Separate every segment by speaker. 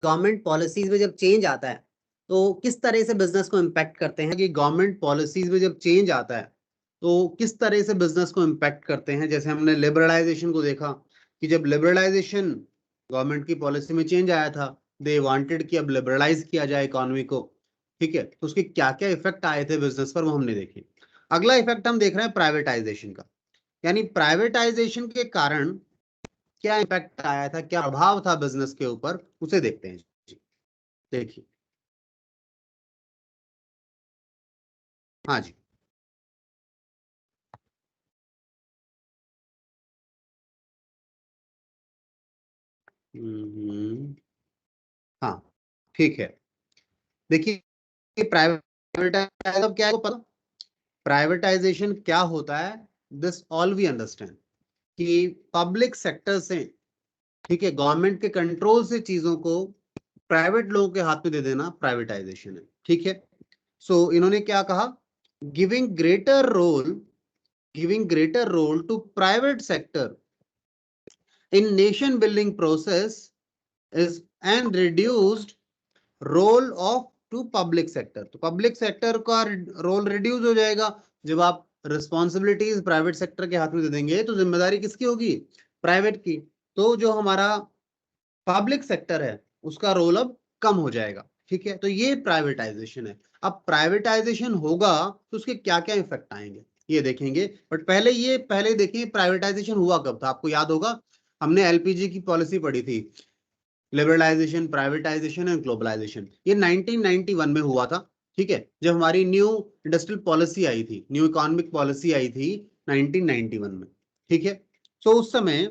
Speaker 1: Government policies में जब change आता है तो किस तरह से बिजनेस को इम्पैक्ट करते हैं, कि गवर्नमेंट पॉलिसीज में जब चेंज आता है तो किस तरह से बिजनेस को इम्पैक्ट करते हैं। जैसे हमने लिबरलाइजेशन को देखा कि जब लिबरलाइजेशन गवर्नमेंट की पॉलिसी में चेंज आया था, दे वांटेड कि अब लिबरलाइज किया जाए इकोनॉमी को, ठीक है, तो उसके क्या क्या इफेक्ट आए थे बिजनेस पर वो हमने देखे। अगला इफेक्ट हम देख रहे हैं प्राइवेटाइजेशन का, यानी प्राइवेटाइजेशन के कारण क्या इम्पैक्ट आया था, क्या प्रभाव था बिजनेस के ऊपर, उसे देखते हैं। देखिए, हाँ जी, हाँ, ठीक है। देखिए प्राइवेटाइज अब क्या है, पता प्राइवेटाइजेशन क्या होता है, दिस ऑल वी अंडरस्टैंड कि पब्लिक सेक्टर से, ठीक है, गवर्नमेंट के कंट्रोल से चीजों को प्राइवेट लोगों के हाथ में दे देना प्राइवेटाइजेशन है, ठीक है। सो इन्होंने क्या कहा, giving greater role, giving greater role to private sector in nation building process is and reduced role of to public sector. तो पब्लिक सेक्टर का रोल रिड्यूस हो जाएगा। जब आप रिस्पॉन्सिबिलिटीज प्राइवेट सेक्टर के हाथ में दे देंगे तो जिम्मेदारी किसकी होगी, प्राइवेट की। तो जो हमारा पब्लिक सेक्टर है उसका रोल अब कम हो जाएगा, ठीक है। तो ये प्राइवेटाइजेशन है। अब प्राइवेटाइजेशन होगा तो उसके क्या क्या इफेक्ट आएंगे ये देखेंगे, बट पहले देखिए प्राइवेटाइजेशन हुआ कब था। आपको याद होगा हमने एलपीजी की पॉलिसी पढ़ी थी, लिबरलाइजेशन, प्राइवेटाइजेशन एंड ग्लोबलाइजेशन। ये 1991 में हुआ था, ठीक है, जब हमारी न्यू इंडस्ट्रियल पॉलिसी आई थी, न्यू इकोनॉमिक पॉलिसी आई थी 1991 में, ठीक है। तो उस समय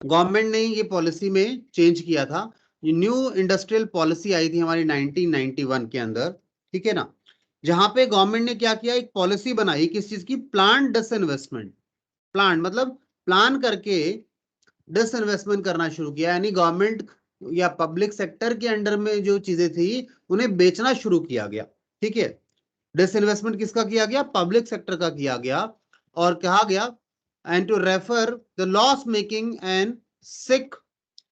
Speaker 1: गवर्नमेंट ने ये पॉलिसी में चेंज किया था। ये न्यू इंडस्ट्रियल पॉलिसी आई थी हमारी 1991 के अंदर, ठीक है ना, जहां पे गवर्नमेंट ने क्या किया, एक पॉलिसी बनाई किस चीज की, प्लान डिसइन्वेस्टमेंट। प्लान मतलब प्लान करके डिसइन्वेस्टमेंट करना शुरू किया, यानी गवर्नमेंट या पब्लिक सेक्टर के अंडर में जो चीजें थी उन्हें बेचना शुरू किया गया, ठीक है। डिसइन्वेस्टमेंट किसका किया गया, पब्लिक सेक्टर का किया गया। और कहा गया and to refer the loss making and sick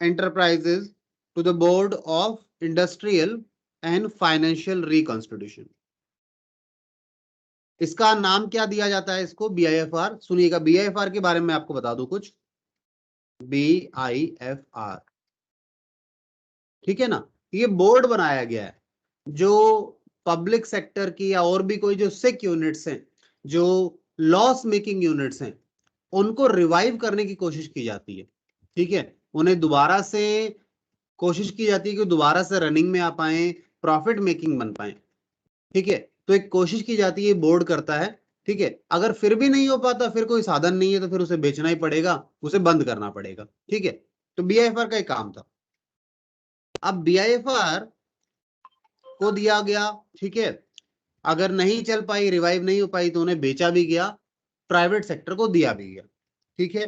Speaker 1: enterprises to the board of industrial and financial reconstitution. इसका नाम क्या दिया जाता है, इसको बीआईएफआर। सुनिएगा, बीआईएफआर के बारे में आपको बता दूं कुछ। बीआईएफआर, ठीक है ना, ये बोर्ड बनाया गया है जो पब्लिक सेक्टर की या और भी कोई जो सिक यूनिट्स हैं, जो लॉस मेकिंग यूनिट्स हैं, उनको रिवाइव करने की कोशिश की जाती है, ठीक है। उन्हें दोबारा से कोशिश की जाती है कि दोबारा से रनिंग में आ पाए, प्रॉफिट मेकिंग बन पाए, ठीक है। तो एक कोशिश की जाती है, बोर्ड करता है, ठीक है। अगर फिर भी नहीं हो पाता, फिर कोई साधन नहीं है, तो फिर उसे बेचना ही पड़ेगा, उसे बंद करना पड़ेगा, ठीक है। तो बीआईएफआर का एक काम था। अब बीआईएफआर को दिया गया, ठीक है, अगर नहीं चल पाई, रिवाइव नहीं हो पाई, तो उन्हें बेचा भी गया, प्राइवेट सेक्टर को दिया भी गया, ठीक है।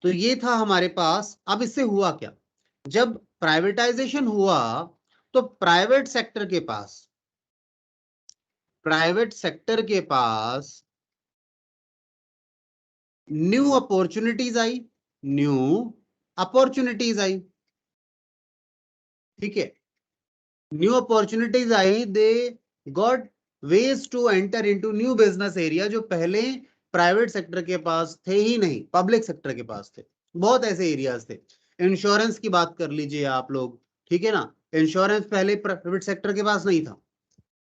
Speaker 1: तो ये था हमारे पास। अब इससे हुआ क्या, जब प्राइवेटाइजेशन हुआ तो प्राइवेट सेक्टर के पास न्यू अपॉर्चुनिटीज आई, न्यू अपॉर्चुनिटीज आई, ठीक है। न्यू अपॉर्चुनिटीज आई, they got ways to enter into new business area जो पहले प्राइवेट सेक्टर के पास थे ही नहीं, पब्लिक सेक्टर के पास थे। बहुत ऐसे एरियाज थे। इंश्योरेंस की बात कर लीजिए आप लोग, ठीक है ना, इंश्योरेंस पहले प्राइवेट सेक्टर के पास नहीं था।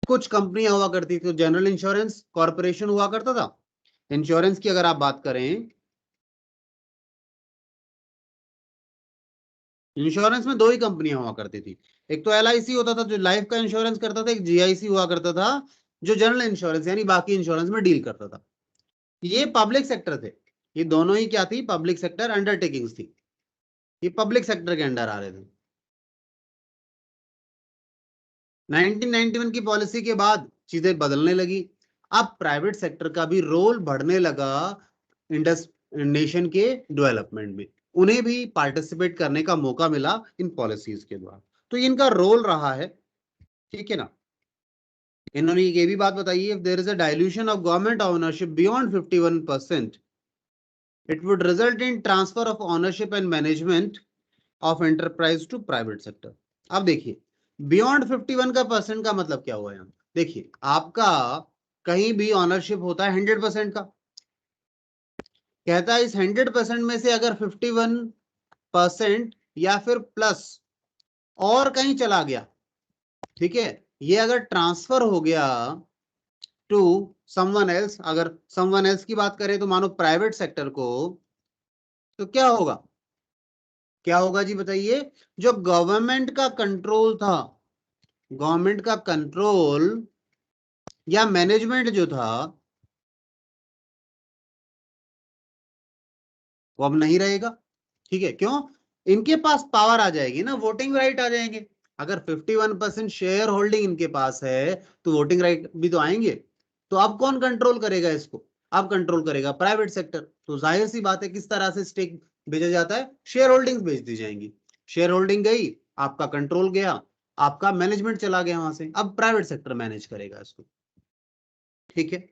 Speaker 1: कुछ कंपनियां हुआ करती थी, तो जनरल इंश्योरेंस कॉर्पोरेशन हुआ करता था। इंश्योरेंस की अगर आप बात करें, इंश्योरेंस में दो ही कंपनियां हुआ करती थी। एक तो एलआईसी होता था जो लाइफ का इंश्योरेंस करता था, एक जीआईसी हुआ करता था जो जनरल इंश्योरेंस यानी बाकी इंश्योरेंस में डील करता था। ये पब्लिक सेक्टर थे। ये दोनों ही क्या थी, पब्लिक सेक्टर अंडरटेकिंग्स थी। ये पब्लिक सेक्टर के अंडर आ रहे थे। 1991 की पॉलिसी के बाद चीजें बदलने लगी। अब प्राइवेट सेक्टर का भी रोल बढ़ने लगा नेशन के डेवलपमेंट में। उन्हें भी पार्टिसिपेट करने का मौका मिला इन पॉलिसीज के द्वारा। तो इनका रोल रहा है, ठीक है ना। इन्होंने ये भी बात बताई है, if there is a dilution of government ownership beyond 51%, it would result in transfer of ownership and management of enterprise to private sector. अब देखिए बियॉन्ड 51 का परसेंट का मतलब क्या हुआ यहाँ। देखिए आपका कहीं भी ऑनरशिप होता है 100% का, कहता है इस 100% में से अगर 51% या फिर प्लस और कहीं चला गया, ठीक है, ये अगर ट्रांसफर हो गया टू समवन एल्स, अगर समवन एल्स की बात करें तो मानो प्राइवेट सेक्टर को, तो क्या होगा, क्या होगा जी बताइए। जो गवर्नमेंट का कंट्रोल था, गवर्नमेंट का कंट्रोल या मैनेजमेंट जो था वो अब नहीं रहेगा। ठीक है, क्यों, इनके पास पावर आ जाएगी ना, वोटिंग राइट आ जाएंगे। अगर 51% शेयर होल्डिंग इनके पास है तो वोटिंग राइट भी तो आएंगे। तो अब कौन कंट्रोल करेगा इसको, अब कंट्रोल करेगा प्राइवेट सेक्टर। तो जाहिर सी बात है किस तरह से स्टेक बेचा जाता है, शेयर होल्डिंग्स बेच दी जाएंगी। शेयर होल्डिंग गई, आपका कंट्रोल गया, आपका मैनेजमेंट चला गया वहां से, अब प्राइवेट सेक्टर मैनेज करेगा इसको। ठीक है,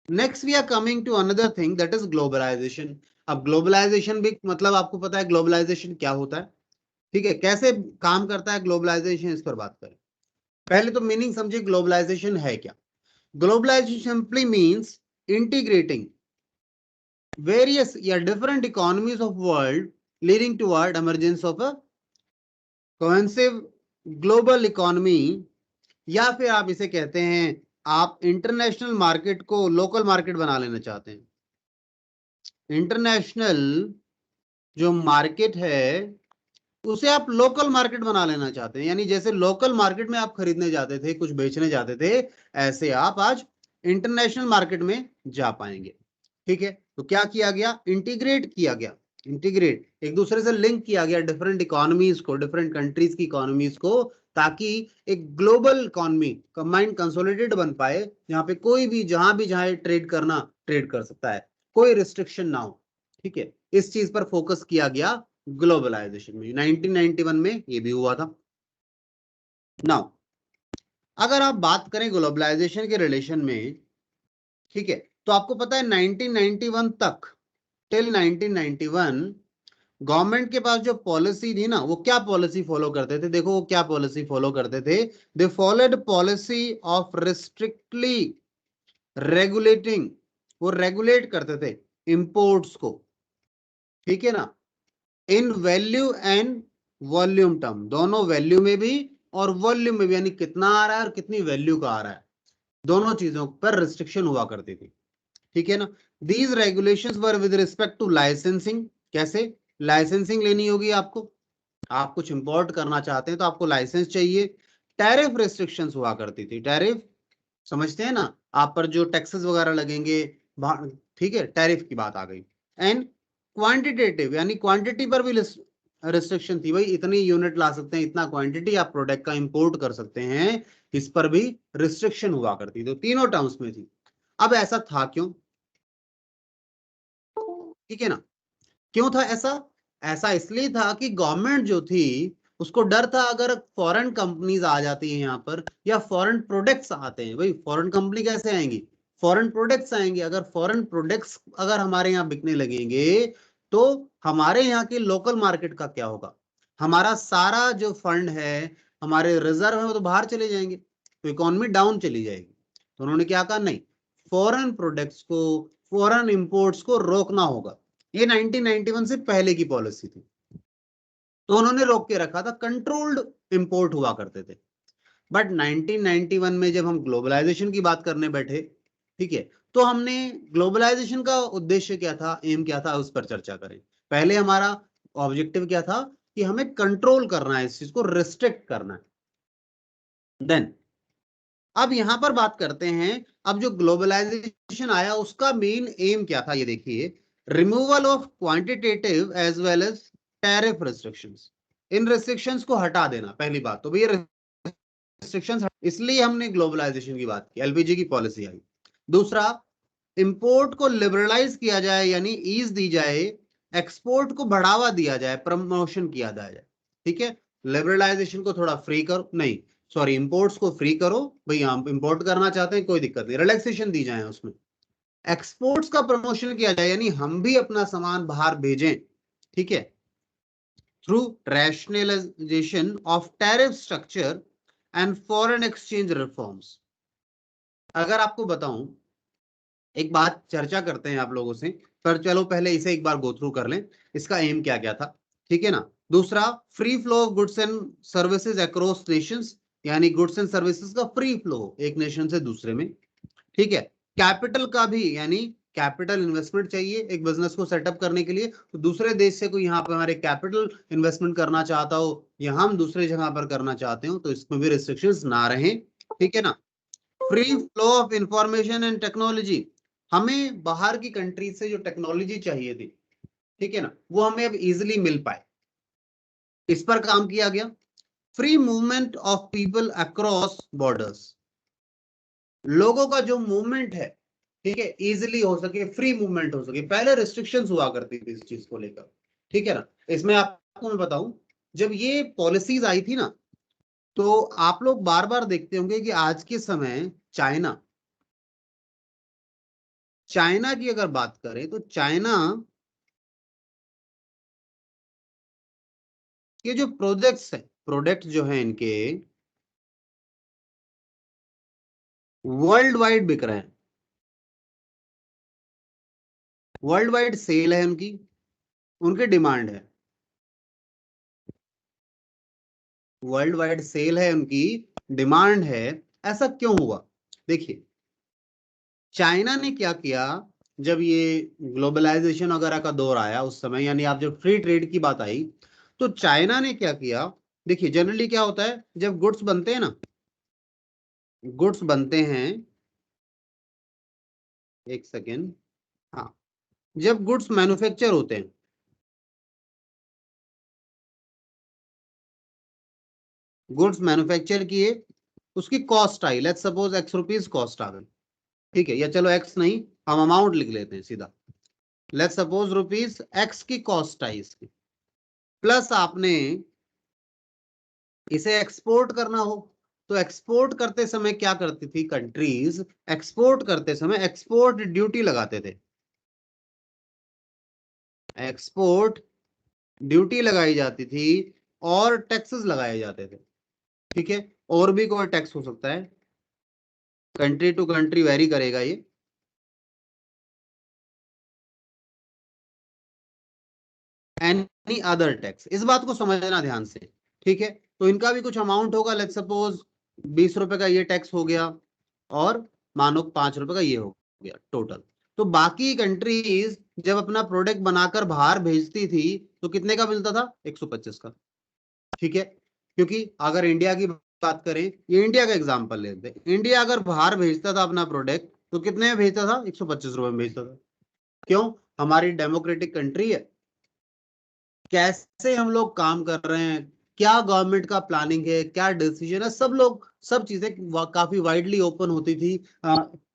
Speaker 1: next we are coming to another thing that is globalization. अब ग्लोबलाइजेशन भी मतलब आपको पता है ग्लोबलाइजेशन क्या होता है, ठीक है, कैसे काम करता है ग्लोबलाइजेशन, इस पर बात करें। पहले तो मीनिंग समझिए ग्लोबलाइजेशन है क्या। Globalisation simply means integrating various या different economies of world leading toward emergence of a cohesive global economy, या फिर आप इसे कहते हैं आप इंटरनेशनल मार्केट को लोकल मार्केट बना लेना चाहते हैं। इंटरनेशनल जो मार्केट है उसे आप लोकल मार्केट बना लेना चाहते हैं, यानी जैसे लोकल मार्केट में आप खरीदने जाते थे, कुछ बेचने जाते थे, ऐसे आप आज इंटरनेशनल मार्केट में जा पाएंगे। ठीक है, तो क्या किया गया, इंटीग्रेट किया गया, इंटीग्रेट एक दूसरे से लिंक किया गया डिफरेंट इकोनॉमीज को, डिफरेंट कंट्रीज की इकोनॉमीज को, ताकि एक ग्लोबल इकोनॉमी कंबाइंड कंसोलिडेट बन पाए, जहां पे कोई भी जहां ट्रेड करना ट्रेड कर सकता है, कोई रिस्ट्रिक्शन ना हो। ठीक है, इस चीज पर फोकस किया गया ग्लोबलाइजेशन में, 1991 में ये भी हुआ था। नाउ अगर आप बात करें ग्लोबलाइजेशन के रिलेशन में, ठीक है, तो आपको पता है 1991 तक, टिल 1991 गवर्नमेंट के पास जो पॉलिसी थी ना, वो क्या पॉलिसी फॉलो करते थे, देखो वो क्या पॉलिसी फॉलो करते थे। They followed policy of restrictly regulating, वो रेगुलेट करते थे इंपोर्ट्स को, ठीक है ना, in value and volume term, दोनों वैल्यू में भी और वॉल्यूम में भी, यानी कितना आ रहा है और कितनी वैल्यू का आ रहा है, दोनों चीजों पर रिस्ट्रिक्शन हुआ करती थी। ठीक है ना, these regulations were with respect to licensing, कैसे, लाइसेंसिंग लेनी होगी आपको, आप कुछ इंपोर्ट करना चाहते हैं तो आपको लाइसेंस चाहिए। टैरिफ रिस्ट्रिक्शंस हुआ करती थी, टैरिफ समझते हैं ना, आप पर जो टैक्सेस वगैरह लगेंगे, ठीक है, टैरिफ की बात आ गई। एंड क्वांटिटेटिव, यानी क्वांटिटी पर भी रिस्ट्रिक्शन थी, भाई इतनी यूनिट ला सकते हैं, इतना क्वांटिटी आप प्रोडक्ट का इंपोर्ट कर सकते हैं, इस पर भी रिस्ट्रिक्शन हुआ करती, तो तीनों टर्म्स में थी। अब ऐसा था क्यों, ठीक है ना, क्यों था ऐसा, ऐसा इसलिए था कि गवर्नमेंट जो थी उसको डर था अगर फॉरेन कंपनीज आ जाती हैं यहाँ पर, या फॉरेन प्रोडक्ट्स आते हैं, भाई फॉरेन कंपनी कैसे आएंगी, फॉरेन प्रोडक्ट्स आएंगे, अगर फॉरेन प्रोडक्ट्स अगर हमारे यहाँ बिकने लगेंगे तो हमारे यहाँ की लोकल मार्केट का क्या होगा, हमारा सारा जो फंड है, हमारे रिजर्व है, वो तो बाहर चले जाएंगे, तो इकोनॉमी डाउन चली जाएगी। तो उन्होंने क्या कहा, नहीं, फॉरेन प्रोडक्ट्स को, फॉरेन इंपोर्ट्स को रोकना होगा। ये 1991 से पहले की पॉलिसी थी, तो उन्होंने रोक के रखा था, कंट्रोल्ड इंपोर्ट हुआ करते थे। बट 1991 में जब हम ग्लोबलाइजेशन की बात करने बैठे, ठीक है, तो हमने ग्लोबलाइजेशन का उद्देश्य क्या था, एम क्या था, उस पर चर्चा करें। पहले हमारा ऑब्जेक्टिव क्या था कि हमें कंट्रोल करना है, इस चीज को रिस्ट्रिक्ट करना है। देन अब यहां पर बात करते हैं, अब जो ग्लोबलाइजेशन आया उसका मेन एम क्या था, ये देखिए, removal of quantitative as well as tariff restrictions, इन रिस्ट्रिक्शंस को हटा देना, पहली बात तो भैया रिस्ट्रिक्शंस, इसलिए हमने ग्लोबलाइजेशन की बात की, एलपीजी की पॉलिसी आई। दूसरा, इंपोर्ट को लिबरलाइज किया जाए, यानी ईज दी जाए, एक्सपोर्ट को बढ़ावा दिया जाए, प्रमोशन किया जाए, ठीक है, लिबरलाइजेशन को थोड़ा फ्री करो, नहीं सॉरी, इंपोर्ट्स को फ्री करो, भाई हम इंपोर्ट करना चाहते हैं कोई दिक्कत नहीं, रिलैक्सेशन दी जाए उसमें। एक्सपोर्ट्स का प्रमोशन किया जाए, यानी हम भी अपना सामान बाहर भेजें, ठीक है, through rationalization of tariff structure and foreign exchange reforms. अगर आपको बताऊं, एक बात चर्चा करते हैं आप लोगों से, पर चलो पहले इसे एक बार गो थ्रू कर लें, इसका एम क्या क्या था, ठीक है ना। दूसरा, free flow of goods and services across Nations, यानी गुड्स एंड सर्विसेज का फ्री फ्लो एक नेशन से दूसरे में, ठीक है। कैपिटल का भी, यानी कैपिटल इन्वेस्टमेंट चाहिए एक बिजनेस को सेटअप करने के लिए, तो दूसरे देश से कोई यहाँ पर हमारे कैपिटल इन्वेस्टमेंट करना चाहता हो या हम दूसरे जगह पर करना चाहते हो, तो इसमें भी रिस्ट्रिक्शंस ना रहें, ठीक है ना। Free flow of information and technology, हमें बाहर की कंट्री से जो टेक्नोलॉजी चाहिए थी, ठीक है ना, वो हमें अब इजिली मिल पाए, इस पर काम किया गया। Free movement of people across borders, लोगों का जो मूवमेंट है, ठीक है, इजिली हो सके, फ्री मूवमेंट हो सके। पहले रिस्ट्रिक्शंस हुआ करती थी इस चीज को लेकर, ठीक है ना। इसमें आपको मैं बताऊं, जब ये पॉलिसीज आई थी ना, तो आप लोग बार बार देखते होंगे कि आज के समय चाइना, चाइना की अगर बात करें तो चाइना के जो प्रोजेक्ट्स है, प्रोडक्ट जो है इनके वर्ल्ड वाइड बिक रहे हैं, वर्ल्ड वाइड सेल है उनकी, उनकी डिमांड है, वर्ल्ड वाइड सेल है उनकी, डिमांड है। ऐसा क्यों हुआ? देखिए, चाइना ने क्या किया, जब ये ग्लोबलाइजेशन वगैरह का दौर आया उस समय, यानी आप जब फ्री ट्रेड की बात आई, तो चाइना ने क्या किया, देखिए जनरली क्या होता है, जब गुड्स बनते हैं ना, गुड्स बनते हैं, एक सेकेंड, हाँ, जब गुड्स मैन्युफैक्चर होते हैं, गुड्स मैन्युफैक्चर किए, उसकी कॉस्ट आई, let's suppose x rupees cost आ गई, ठीक है, या चलो x नहीं, हम अमाउंट लिख लेते हैं सीधा, लेट्स सपोज रुपीज x की कॉस्ट आई इसकी, प्लस आपने इसे एक्सपोर्ट करना हो, तो एक्सपोर्ट करते समय क्या करती थी कंट्रीज, एक्सपोर्ट करते समय एक्सपोर्ट ड्यूटी लगाते थे, एक्सपोर्ट ड्यूटी लगाई जाती थी और टैक्सेस लगाए जाते थे, ठीक है। और भी कोई टैक्स हो सकता है, कंट्री टू कंट्री वेरी करेगा ये, एनी अदर टैक्स, इस बात को समझना ध्यान से, ठीक है। तो इनका भी कुछ अमाउंट होगा, लेट्स सपोज 20 रुपए का ये टैक्स हो गया, और मानो 5 रुपए का ये हो गया टोटल। तो बाकी कंट्रीज जब अपना प्रोडक्ट बनाकर बाहर भेजती थी, तो कितने का मिलता था? 125 का, ठीक है। क्योंकि अगर इंडिया की बात करें, ये इंडिया का एग्जांपल लेते हैं, इंडिया अगर बाहर भेजता था अपना प्रोडक्ट, तो कितने में भेजता था? 125 रुपए में भेजता था। क्यों? हमारी डेमोक्रेटिक कंट्री है, कैसे हम लोग काम कर रहे हैं, क्या गवर्नमेंट का प्लानिंग है, क्या डिसीजन है, सब लोग, सब चीजें काफी वाइडली ओपन होती थी,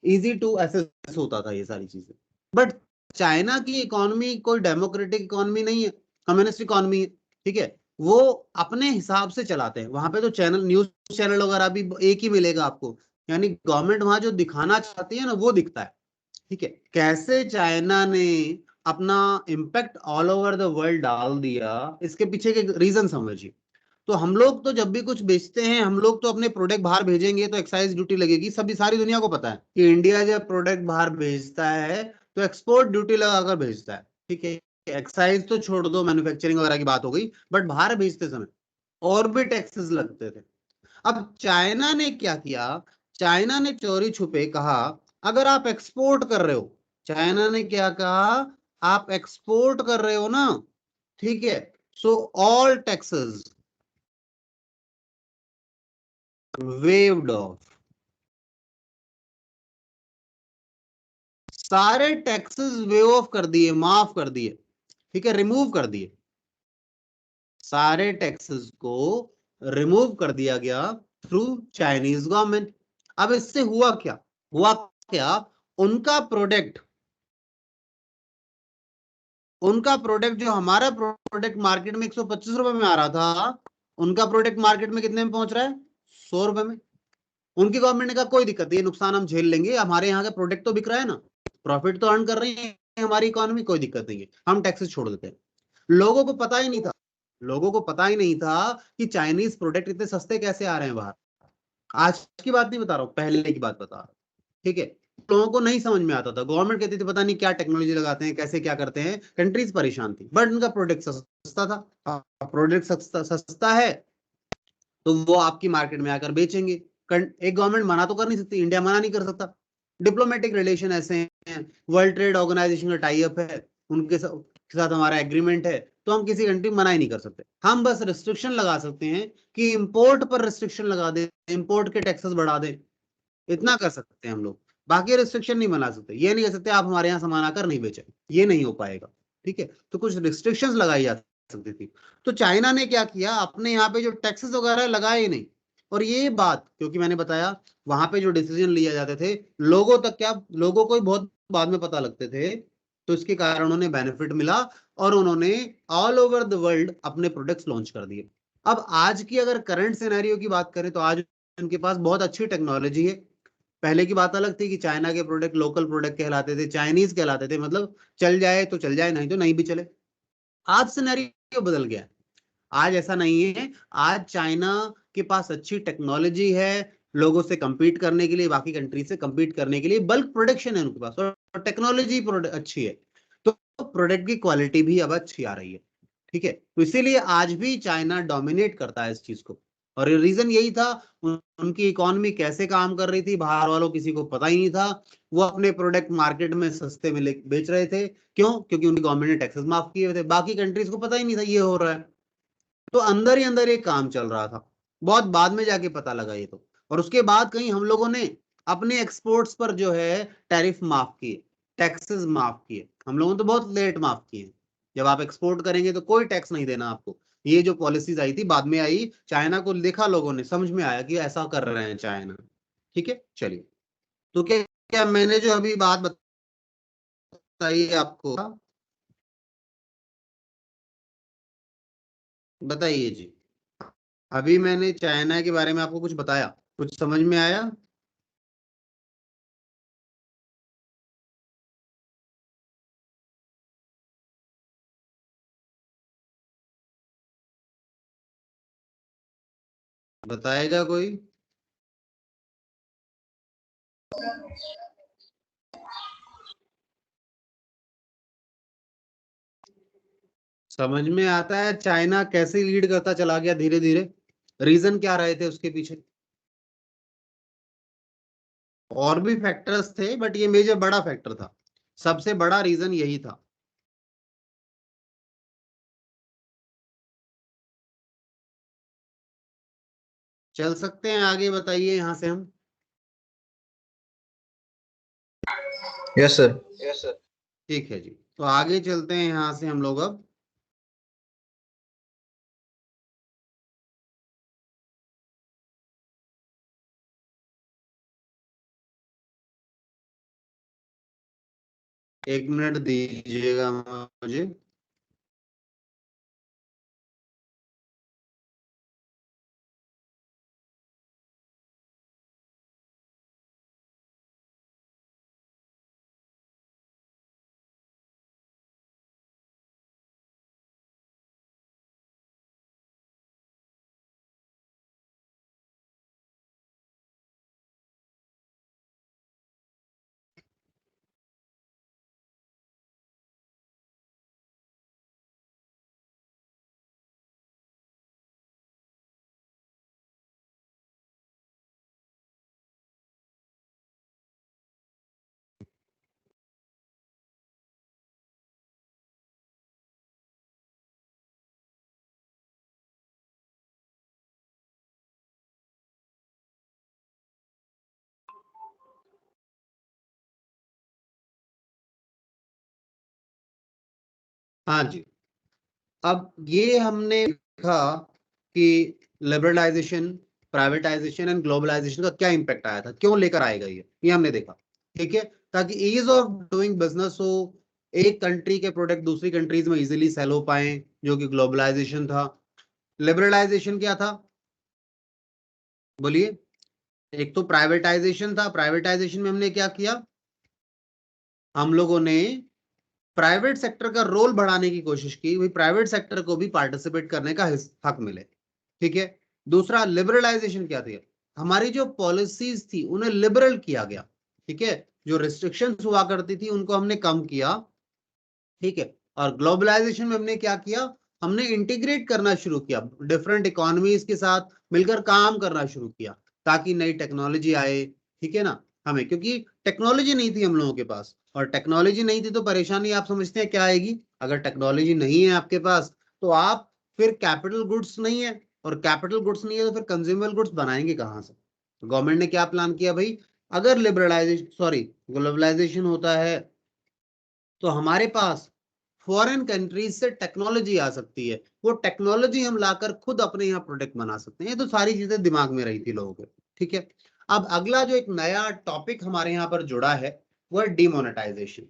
Speaker 1: इजी टू एसेस होता था ये सारी चीजें। बट चाइना की इकोनॉमी कोई डेमोक्रेटिक इकोनॉमी नहीं है, कम्युनिस्ट इकोनॉमी है, ठीक है। वो अपने हिसाब से चलाते हैं, वहां पे तो चैनल, न्यूज चैनल वगैरह भी एक ही मिलेगा आपको, यानी गवर्नमेंट वहां जो दिखाना चाहती है ना, वो दिखता है, ठीक है। कैसे चाइना ने अपना impact all over the world डाल दिया, इसके पीछे के रीजन समझिए। तो हम लोग तो जब भी कुछ बेचते हैं, हम लोग तो अपने प्रोडक्ट बाहर भेजेंगे तो एक्साइज ड्यूटी लगेगी, सभी सारी दुनिया को पता है कि इंडिया जब प्रोडक्ट बाहर भेजता है तो एक्सपोर्ट ड्यूटी लगाकर भेजता है, ठीक है। एक्साइज तो छोड़ दो, मैन्युफैक्चरिंग वगैरह की बात हो गई, बट बाहर भेजते समय और भी टैक्सेस लगते थे। अब चाइना ने क्या किया, चाइना ने चोरी छुपे कहा, अगर आप एक्सपोर्ट कर रहे हो, चाइना ने क्या कहा, आप एक्सपोर्ट कर रहे हो ना, ठीक है, so all taxes waived of, सारे टैक्सेस वेव ऑफ कर दिए, माफ कर दिए, ठीक है, रिमूव कर दिए, सारे टैक्सेस को रिमूव कर दिया गया थ्रू चाइनीज गवर्नमेंट। अब इससे हुआ क्या, हुआ क्या, उनका प्रोडक्ट, उनका प्रोडक्ट, जो हमारा प्रोडक्ट मार्केट में 125 रुपए में आ रहा था, उनका प्रोडक्ट मार्केट में कितने में पहुंच रहा है? 100 रुपए में। उनकी गवर्नमेंट ने कहा कोई दिक्कत नहीं, नुकसान हम झेल लेंगे, हमारे यहाँ का प्रोडक्ट तो बिक रहा है ना, प्रॉफिट तो अर्न कर रही है हमारी इकोनॉमी, कोई दिक्कत नहीं है, हम टैक्सेस छोड़ देते हैं। लोगों को पता ही नहीं था, लोगों को पता ही नहीं था कि चाइनीज प्रोडक्ट इतने सस्ते कैसे आ रहे हैं बाहर। आज की बात नहीं बता रहा हूँ, पहले की बात बता रहा हूँ, ठीक है। लोगों को नहीं समझ में आता था, गवर्नमेंट कहती थी पता नहीं क्या टेक्नोलॉजी लगाते हैं, कैसे क्या करते हैं, कंट्रीज परेशान थी, बट उनका प्रोडक्ट सस्ता था। प्रोडक्ट सस्ता सस्ता है तो वो आपकी मार्केट में आकर बेचेंगे। एक गवर्नमेंट मना तो कर नहीं सकती, इंडिया मना नहीं कर सकता, डिप्लोमेटिक रिलेशन ऐसे हैं, वर्ल्ड ट्रेड ऑर्गेनाइजेशन का टाई अप है, उनके साथ हमारा एग्रीमेंट है, तो हम किसी कंट्री मना ही नहीं कर सकते। हम बस रिस्ट्रिक्शन लगा सकते हैं कि इंपोर्ट पर रिस्ट्रिक्शन लगा दें, इंपोर्ट के टैक्सेस बढ़ा दें, इतना कर सकते हैं हम लोग। बाकी रिस्ट्रिक्शन नहीं बना सकते, ये नहीं कर सकते आप हमारे यहाँ सामान आकर नहीं बेचे, ये नहीं हो पाएगा, ठीक है। तो कुछ रिस्ट्रिक्शंस लगाई जा सकती थी। तो चाइना ने क्या किया, अपने यहाँ पे जो टैक्सेस वगैरह लगाए ही नहीं। और ये बात क्योंकि मैंने बताया वहां पे जो डिसीजन लिए जाते थे लोगों तक, क्या लोगों को ही बहुत बाद में पता लगते थे, तो इसके कारण उन्हें बेनिफिट मिला और उन्होंने ऑल ओवर द वर्ल्ड अपने प्रोडक्ट्स लॉन्च कर दिए। अब आज की अगर करंट सिनेरियो की बात करें तो आज उनके पास बहुत अच्छी टेक्नोलॉजी है। पहले की बात अलग थी कि चाइना के प्रोडक्ट लोकल प्रोडक्ट कहलाते थे, चाइनीज कहलाते थे, मतलब चल जाए तो चल जाए, नहीं तो नहीं भी चले। आज सिनेरियो बदल गया है, आज ऐसा नहीं है। आज चाइना के पास अच्छी टेक्नोलॉजी है, लोगों से compete करने के लिए, बाकी कंट्री से compete करने के लिए बल्क प्रोडक्शन है उनके पास, और टेक्नोलॉजी अच्छी है, तो प्रोडक्ट की क्वालिटी भी अब अच्छी आ रही है, ठीक है। तो इसीलिए आज भी चाइना डोमिनेट करता है इस चीज को। और रीजन यही था, उनकी इकोनॉमी कैसे काम कर रही थी बाहर वालों किसी को पता ही नहीं था। वो अपने प्रोडक्ट मार्केट में सस्ते में बेच रहे थे, क्यों? क्योंकि उनकी गवर्नमेंट ने टैक्सेस माफ किए हुए थे, बाकी कंट्रीज को पता ही नहीं था ये हो रहा है। तो अंदर ही अंदर ये काम चल रहा था, बहुत बाद में जाके पता लगा ये तो। और उसके बाद कहीं हम लोगों ने अपने एक्सपोर्ट्स पर जो है टैरिफ माफ किए, टैक्सेस माफ किए, हम लोगों ने तो बहुत लेट माफ किए। जब आप एक्सपोर्ट करेंगे तो कोई टैक्स नहीं देना आपको, ये जो पॉलिसीज आई थी बाद में आई, चाइना को देखा लोगों ने, समझ में आया कि ऐसा कर रहे हैं चाइना, ठीक है। चलिए, तो क्या क्या मैंने जो अभी बात बताई है आपको, बताइए जी। अभी मैंने चाइना के बारे में आपको कुछ बताया, कुछ समझ में आया? बताएगा कोई? समझ में आता है चाइना कैसे लीड करता चला गया धीरे धीरे, रीजन क्या रहे थे उसके पीछे? और भी फैक्टर्स थे बट ये मेजर बड़ा फैक्टर था, सबसे बड़ा रीजन यही था। चल सकते हैं आगे, बताइए यहाँ से हम।
Speaker 2: Yes sir.
Speaker 1: Yes sir. ठीक है जी, तो आगे चलते हैं यहाँ से हम लोग अब। एक मिनट दीजिएगा मुझे। हाँ जी, अब ये हमने देखा कि लिबरलाइजेशन, प्राइवेटाइजेशन एंड ग्लोबलाइजेशन का क्या इम्पैक्ट आया था, क्यों लेकर आएगा ये हमने देखा, ठीक है। ताकि ईज ऑफ डूइंग बिजनेस हो, एक कंट्री के प्रोडक्ट दूसरी कंट्रीज में इजीली सेल हो पाए, जो कि ग्लोबलाइजेशन था। लिबरलाइजेशन क्या था, बोलिए? एक तो प्राइवेटाइजेशन था, प्राइवेटाइजेशन में हमने क्या किया, हम लोगों ने प्राइवेट सेक्टर का रोल बढ़ाने की कोशिश की, भाई प्राइवेट सेक्टर को भी पार्टिसिपेट करने का हक मिले। ठीक है। दूसरा लिबरलाइजेशन क्या थी, हमारी जो पॉलिसीज थी उन्हें लिबरल किया गया। ठीक है। जो रिस्ट्रिक्शंस हुआ करती थी उनको हमने कम किया। ठीक है। और ग्लोबलाइजेशन में हमने क्या किया, हमने इंटीग्रेट करना शुरू किया, डिफरेंट इकोनॉमीज के साथ मिलकर काम करना शुरू किया ताकि नई टेक्नोलॉजी आए। ठीक है ना, हमें क्योंकि टेक्नोलॉजी नहीं थी हम लोगों के पास, और टेक्नोलॉजी नहीं थी तो परेशानी आप समझते हैं क्या आएगी, अगर टेक्नोलॉजी नहीं है आपके पास तो आप फिर कैपिटल गुड्स नहीं है, और कैपिटल गुड्स नहीं है तो फिर कंज्यूमर गुड्स बनाएंगे कहाँ से। गवर्नमेंट ने क्या प्लान किया भाई, अगर लिबरलाइजेशन सॉरी ग्लोबलाइजेशन होता है तो हमारे पास फॉरेन कंट्रीज से टेक्नोलॉजी आ सकती है, वो टेक्नोलॉजी हम लाकर खुद अपने यहाँ प्रोडक्ट बना सकते हैं। ये तो सारी चीजें दिमाग में रही थी लोगों के। ठीक है। अब अगला जो एक नया टॉपिक हमारे यहाँ पर जुड़ा है वो है डिमोनेटाइजेशन।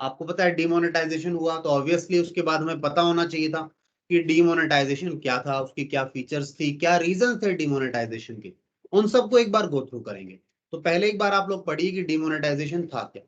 Speaker 1: आपको पता है डिमोनेटाइजेशन हुआ तो ऑब्वियसली उसके बाद हमें पता होना चाहिए था कि डिमोनेटाइजेशन क्या था, उसकी क्या फीचर्स थी, क्या रीजन थे डिमोनेटाइजेशन के, उन सबको एक बार गो थ्रू करेंगे। तो पहले एक बार आप लोग पढ़िए कि डिमोनेटाइजेशन था क्या।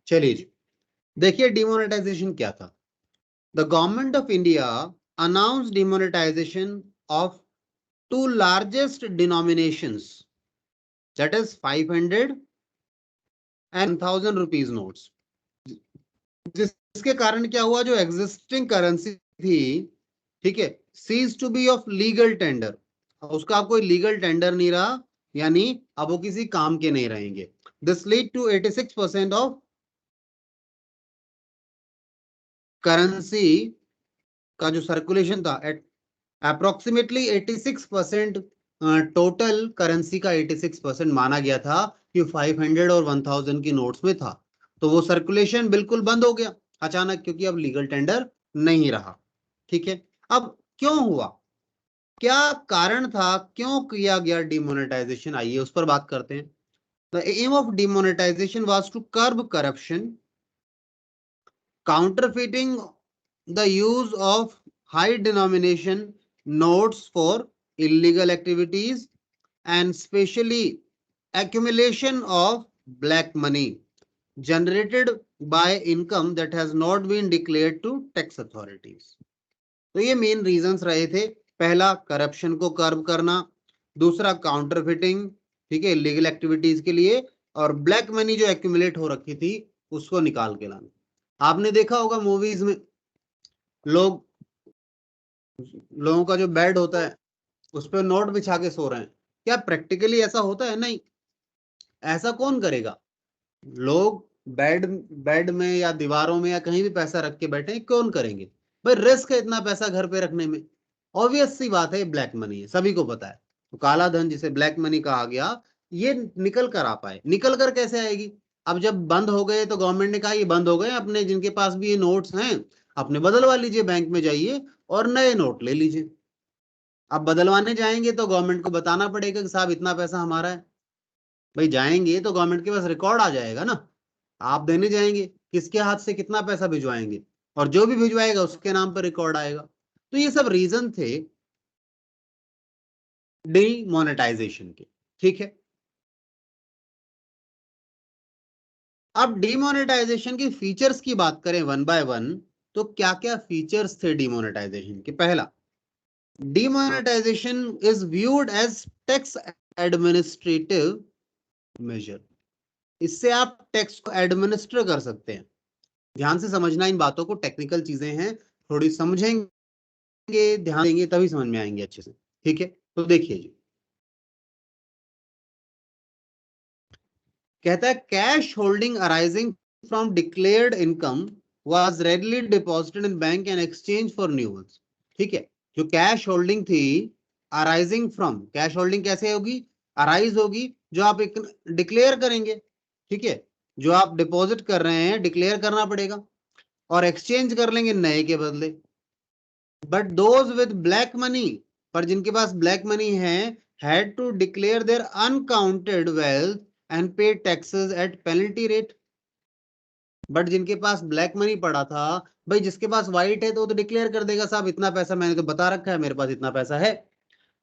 Speaker 1: चलिए जी, देखिए डिमोनेटाइजेशन क्या था। The government of India announced demonetization of two largest denominations, that is 500 and 1000 rupees notes, जिसके कारण क्या हुआ, जो एग्जिस्टिंग करेंसी थी, ठीक है, cease to be of legal tender, उसका अब कोई लीगल टेंडर नहीं रहा, यानी अब वो किसी काम के नहीं रहेंगे। This lead to 86% of currency का जो सर्कुलेशन था, एट अप्रोक्सीमेटली 86% टोटल करेंसी का 86% माना गया था कि 500 और 1000 की नोट्स में था। तो वो सर्कुलेशन बिल्कुल बंद हो गया अचानक, क्योंकि अब लीगल टेंडर नहीं रहा। ठीक है। अब क्यों हुआ, क्या कारण था, क्यों किया गया डिमोनेटाइजेशन, आइए उस पर बात करते हैं। The aim of demonetization was to curb corruption, counterfeiting, the use of high denomination notes for illegal activities, and specially accumulation of black money generated by income that has not been declared to tax authorities. तो ये main reasons रहे थे, पहला corruption को कर्ब करना, दूसरा counterfeiting, ठीक है, इलीगल एक्टिविटीज के लिए, और ब्लैक मनी जो एक्यूमुलेट हो रखी थी उसको निकाल के लाना। आपने देखा होगा मूवीज में लोग, लोगों का जो बेड होता है उस पर नोट बिछा के सो रहे हैं, क्या प्रैक्टिकली ऐसा होता है? नहीं। ऐसा कौन करेगा? लोग बेड बेड में या दीवारों में या कहीं भी पैसा रख के बैठे हैं, कौन करेंगे भाई? रिस्क है इतना पैसा घर पे रखने में। ऑब्वियस सी बात है, ब्लैक मनी है, सभी को पता है। तो काला धन जिसे ब्लैक मनी कहा गया, ये निकल कर आ पाए, निकल कर कैसे आएगी? अब जब बंद हो गए तो गवर्नमेंट ने कहा ये बंद हो गए, अपने जिनके पास भी ये नोट्स हैं अपने बदलवा लीजिए, बैंक में जाइए और नए नोट ले लीजिए। अब बदलवाने जाएंगे तो गवर्नमेंट को बताना पड़ेगा कि साहब इतना पैसा हमारा है। भाई जाएंगे तो गवर्नमेंट के पास रिकॉर्ड आ जाएगा ना, आप देने जाएंगे किसके हाथ से कितना पैसा भिजवाएंगे, और जो भी भिजवाएगा उसके नाम पर रिकॉर्ड आएगा। तो ये सब रीजन थे डीमोनेटाइजेशन के। ठीक है। अब डीमोनेटाइजेशन की फीचर्स की बात करें वन बाय वन, तो क्या क्या फीचर्स थे डीमोनेटाइजेशन के? पहला, demonetization is viewed as tax administrative measure, इससे आप टैक्स को एडमिनिस्टर कर सकते हैं। ध्यान से समझना इन बातों को, टेक्निकल चीजें हैं, थोड़ी समझेंगे, ध्यान देंगे तभी समझ में आएंगे अच्छे से। ठीक है। तो देखिए जी, कहता है cash holding arising from declared income was readily deposited in bank and exchange for new ones. ठीक है। जो कैश होल्डिंग थी, अराइजिंग फ्रॉम, कैश होल्डिंग कैसे होगी? अराइज होगी जो आप एक डिक्लेयर करेंगे। ठीक है। जो आप डिपॉजिट कर रहे हैं डिक्लेयर करना पड़ेगा, और एक्सचेंज कर लेंगे नए के बदले। But those with black money, पर जिनके पास ब्लैक मनी है, had to declare their unaccounted wealth and pay taxes at penalty rate. But जिनके पास ब्लैक मनी पड़ा था, भाई जिसके पास व्हाइट है तो वो तो डिक्लेयर कर देगा, साहब इतना पैसा मैंने तो बता रखा है, मेरे पास इतना पैसा है।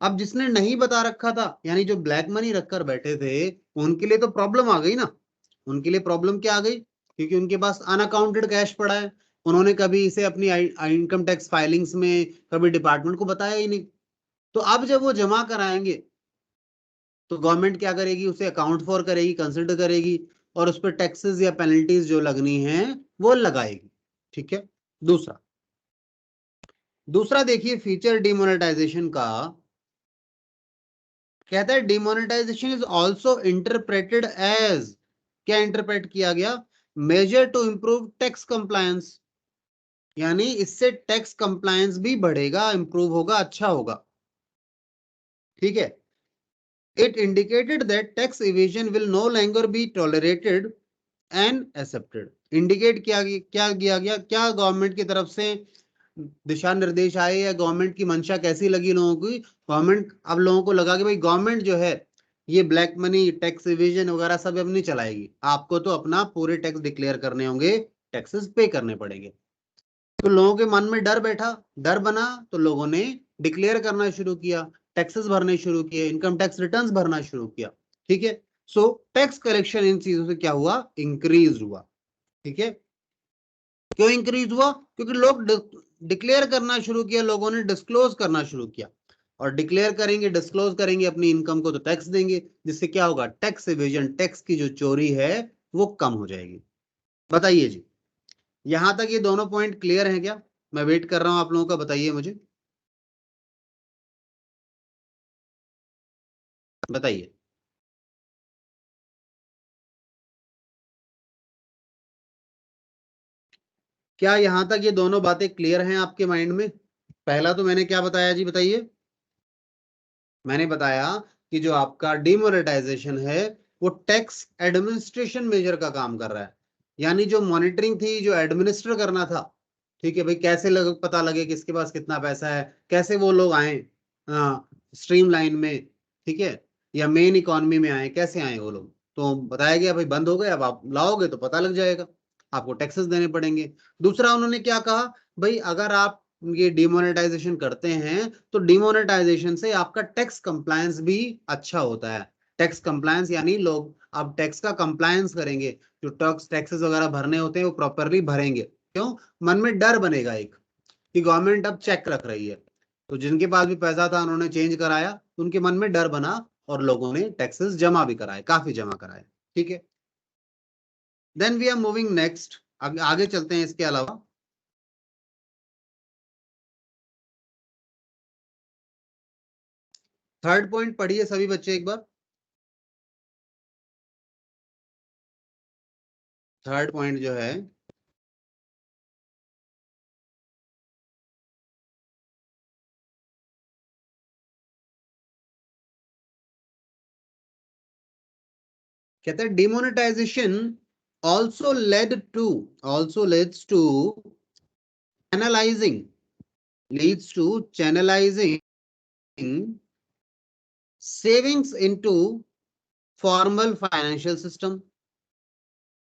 Speaker 1: अब जिसने नहीं बता रखा था, यानी जो ब्लैक मनी रखकर बैठे थे, उनके लिए तो प्रॉब्लम आ गई ना। उनके लिए प्रॉब्लम क्या आ गई? क्योंकि उनके पास अनअकाउंटेड कैश पड़ा है, उन्होंने कभी इसे अपनी इनकम टैक्स फाइलिंग्स में, कभी डिपार्टमेंट को बताया ही नहीं। तो अब जब वो जमा कराएंगे तो गवर्नमेंट क्या करेगी? उसे अकाउंट फॉर करेगी, कंसिडर करेगी, और उस पर टैक्सेस या पेनल्टीज जो लगनी है वो लगाएगी। ठीक है। दूसरा दूसरा देखिए फीचर डिमोनेटाइजेशन का। कहता है demonetization is also interpreted as, क्या इंटरप्रेट किया गया? Measure to improve tax compliance, यानी इससे टैक्स कंप्लायंस भी बढ़ेगा, इंप्रूव होगा, अच्छा होगा। ठीक है। It indicated that tax evasion will no longer be tolerated and accepted. Indicate किया गया, क्या गवर्नमेंट की तरफ से दिशा निर्देश आए, या गवर्नमेंट की मंशा कैसी लगी लोगों की? गवर्नमेंट, अब लोगों को लगा कि भाई गवर्नमेंट जो है ये ब्लैक मनी, टैक्स इवेजन वगैरह सब अब नहीं चलाएगी, आपको तो अपना पूरे टैक्स डिक्लेयर करने होंगे, टैक्सेस पे करने पड़ेंगे। तो लोगों के मन में डर बैठा, डर बना, तो लोगों ने डिक्लेयर करना शुरू किया, टैक्सेस भरने शुरू किए, इनकम टैक्स रिटर्न्स भरना शुरू किया। ठीक है। सो टैक्स कलेक्शन इन चीजों से क्या हुआ? इंक्रीज हुआ। ठीक है। क्यों इंक्रीज हुआ? क्योंकि लोग डिक्लेयर करना शुरू किया, लोगों ने डिस्क्लोज करना शुरू किया, और डिक्लेयर करेंगे, डिस्क्लोज करेंगे अपनी इनकम को, तो टैक्स देंगे, जिससे क्या होगा? टैक्स इवेजन, टैक्स की जो चोरी है वो कम हो जाएगी। बताइए जी, यहां तक ये दोनों पॉइंट क्लियर है क्या? मैं वेट कर रहा हूं आप लोगों का, बताइए मुझे, बताइए। क्या यहां तक ये दोनों बातें क्लियर हैं आपके माइंड में? पहला तो मैंने क्या बताया जी, बताइए। मैंने बताया कि जो आपका डिमोनेटाइजेशन है वो टैक्स एडमिनिस्ट्रेशन मेजर का काम कर रहा है, यानी जो मॉनिटरिंग थी, जो एडमिनिस्टर करना था। ठीक है भाई, कैसे पता लगे किसके पास कितना पैसा है, कैसे वो लोग आए स्ट्रीम लाइन में, ठीक है, या मेन इकोनॉमी में आए, कैसे आए वो लोग? तो बताया गया भाई बंद हो गए, अब आप लाओगे तो पता लग जाएगा, आपको टैक्सेस देने पड़ेंगे। दूसरा उन्होंने क्या कहा? भाई अगर आप ये डिमोनेटाइजेशन करते हैं तो डिमोनेटाइजेशन से आपका टैक्स कंप्लायंस भी अच्छा होता है। टैक्स कंप्लायंस यानी लोग अब टैक्स का कंप्लायंस करेंगे, जो टैक्सेस वगैरह भरने होते हैं वो प्रॉपरली भरेंगे। क्यों? मन में डर बनेगा एक, कि गवर्नमेंट अब चेक रख रही है। तो जिनके पास भी पैसा था उन्होंने चेंज कराया, तो उनके मन में डर बना, और लोगों ने टैक्सेस जमा भी कराए, काफी जमा कराए। ठीक है। Then we are moving next, आगे चलते हैं। इसके अलावा थर्ड पॉइंट पढ़िए सभी बच्चे एक बार। थर्ड पॉइंट जो है, कहते हैं demonetisation also leads to channelizing leads to channelizing savings into formal financial system।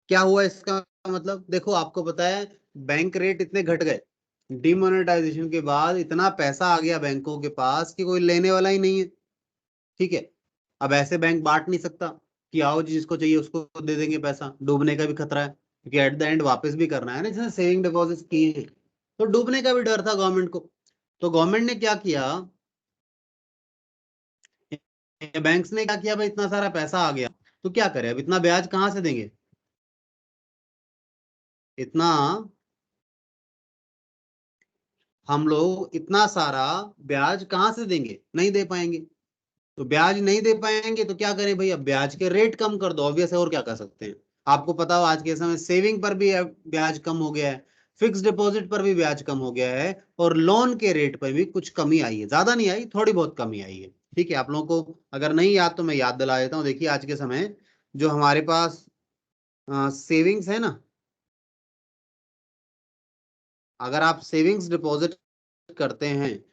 Speaker 1: क्या हुआ इसका मतलब? देखो आपको पता है बैंक रेट इतने घट गए, डिमोनेटाइजेशन के बाद इतना पैसा आ गया बैंकों के पास कि कोई लेने वाला ही नहीं है। ठीक है। अब ऐसे बैंक बांट नहीं सकता कि आओ जी जिसको चाहिए उसको दे देंगे पैसा, डूबने का भी खतरा है, क्योंकि एट द एंड वापस भी करना है ना, जैसे सेविंग डिपॉजिट किए हैं, तो डूबने का भी डर था गवर्नमेंट को। तो गवर्नमेंट ने क्या किया, बैंक्स ने क्या किया, भाई इतना सारा पैसा आ गया तो क्या करें, अब इतना ब्याज कहाँ से देंगे? इतना हम लोग इतना सारा ब्याज कहाँ से देंगे? नहीं दे पाएंगे। तो ब्याज नहीं दे पाएंगे तो क्या करें भाई? अब ब्याज के रेट कम कर दो, ऑब्वियस है, और क्या कर सकते हैं? आपको पता हो आज के समय सेविंग पर भी ब्याज कम हो गया है, फिक्स डिपॉजिट पर भी ब्याज कम हो गया है, और लोन के रेट पर भी कुछ कमी आई है, ज्यादा नहीं आई, थोड़ी बहुत कमी आई है। ठीक है। आप लोगों को अगर नहीं याद तो मैं याद दिला देता हूँ। देखिए आज के समय जो हमारे पास सेविंग्स है ना, अगर आप सेविंग्स डिपॉजिट करते हैं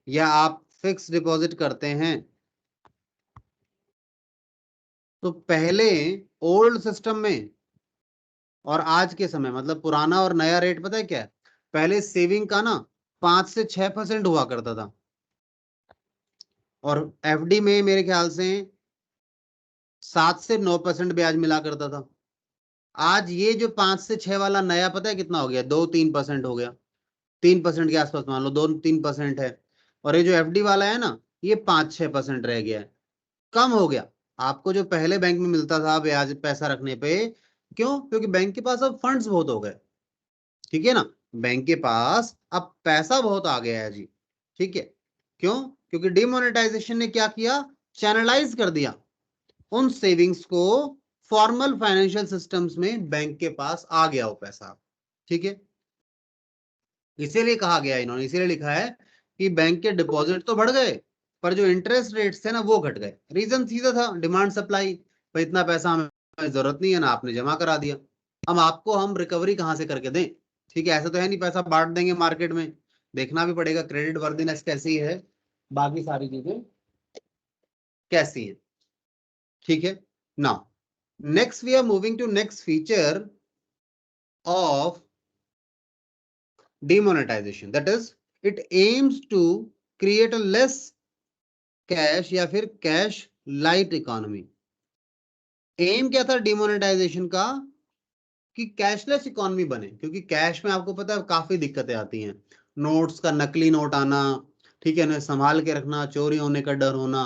Speaker 1: या आप फिक्स डिपॉजिट करते हैं, तो पहले ओल्ड सिस्टम में और आज के समय, मतलब पुराना और नया रेट पता है क्या है? पहले सेविंग का ना 5 से 6% हुआ करता था, और एफडी में मेरे ख्याल से 7 से 9% ब्याज मिला करता था। आज ये जो 5 से 6 वाला नया पता है कितना हो गया? 2-3% हो गया, 3% के आसपास मान लो, 2-3% है। और ये जो एफडी वाला है ना, ये 5-6% रह गया है, कम हो गया। आपको जो पहले बैंक में मिलता था ब्याज पैसा रखने पे, क्यों? क्योंकि बैंक के पास अब फंड्स बहुत हो गए, ठीक है ना, बैंक के पास अब पैसा बहुत आ गया है जी, ठीक है। क्यों? क्योंकि डिमोनेटाइजेशन ने क्या किया? चैनलाइज कर दिया उन सेविंग्स को, फॉर्मल फाइनेंशियल सिस्टम्स में बैंक के पास आ गया वो पैसा, ठीक है। इसीलिए कहा गया, इन्होंने इसीलिए लिखा है कि बैंक के डिपॉजिट तो बढ़ गए, पर जो इंटरेस्ट रेट्स थे ना वो घट गए। रीजन सीधा था, डिमांड सप्लाई, भाई इतना पैसा हमें जरूरत नहीं है ना, आपने जमा करा दिया, अब आपको हम रिकवरी कहाँ से करके दें? ठीक है, ऐसा तो है नहीं पैसा बांट देंगे मार्केट में, देखना भी पड़ेगा क्रेडिट वर्दीनेस कैसी है, बाकी सारी चीजें कैसी है, ठीक है। Now next we are moving to next feature of demonetization, that is it aims to create a less cash या फिर कैश लाइट इकोनॉमी। एम क्या था डिमोनेटाइजेशन का? कि कैशलेस इकोनॉमी बने, क्योंकि कैश में आपको पता है काफी दिक्कतें आती हैं, नोट्स का नकली नोट आना, ठीक है ना, संभाल के रखना, चोरी होने का डर होना,